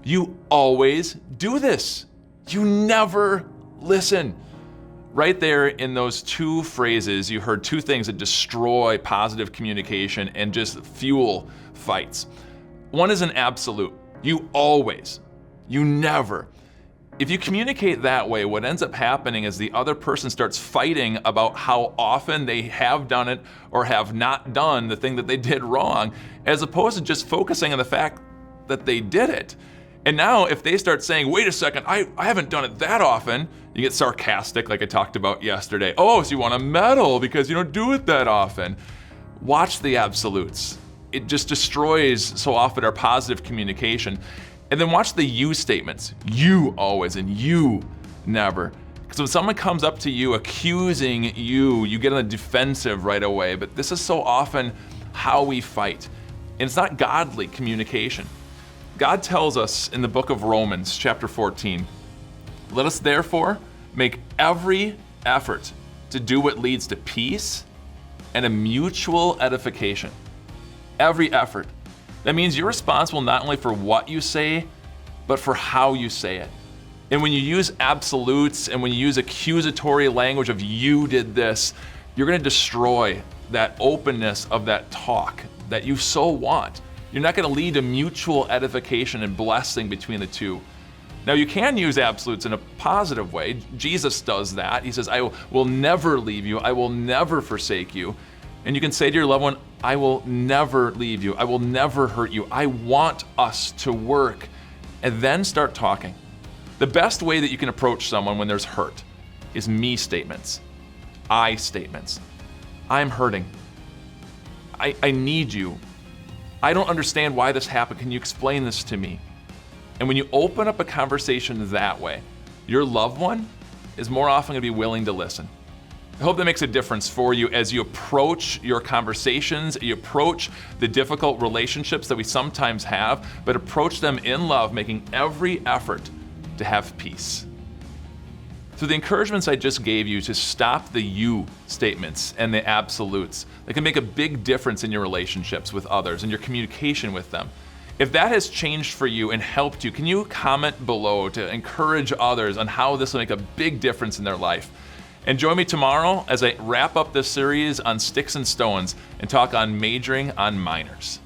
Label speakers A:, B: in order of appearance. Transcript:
A: You always do this. You never listen. Right there in those two phrases, you heard two things that destroy positive communication and just fuel fights. One is an absolute. You always. You never. If you communicate that way, what ends up happening is the other person starts fighting about how often they have done it or have not done the thing that they did wrong, as opposed to just focusing on the fact that they did it. And now if they start saying, wait a second, I haven't done it that often, you get sarcastic like I talked about yesterday. Oh, so you want to meddle because you don't do it that often. Watch the absolutes. It just destroys so often our positive communication. And then watch the you statements. You always and you never. Because when someone comes up to you accusing you, you get on the defensive right away. But this is so often how we fight. And it's not godly communication. God tells us in the book of Romans, chapter 14, let us therefore make every effort to do what leads to peace and a mutual edification. Every effort. That means you're responsible not only for what you say, but for how you say it. And when you use absolutes and when you use accusatory language of you did this, you're going to destroy that openness of that talk that you so want. You're not going to lead to mutual edification and blessing between the two. Now, you can use absolutes in a positive way. Jesus does that. He says, I will never leave you. I will never forsake you. And you can say to your loved one, I will never leave you. I will never hurt you. I want us to work. And then start talking. The best way that you can approach someone when there's hurt is me statements, I statements. I'm hurting. I need you. I don't understand why this happened. Can you explain this to me? And when you open up a conversation that way, your loved one is more often going to be willing to listen. I hope that makes a difference for you as you approach your conversations, you approach the difficult relationships that we sometimes have, but approach them in love, making every effort to have peace. So the encouragements I just gave you to stop the you statements and the absolutes, they can make a big difference in your relationships with others and your communication with them. If that has changed for you and helped you, can you comment below to encourage others on how this will make a big difference in their life? And join me tomorrow as I wrap up this series on sticks and stones and talk on majoring on minors.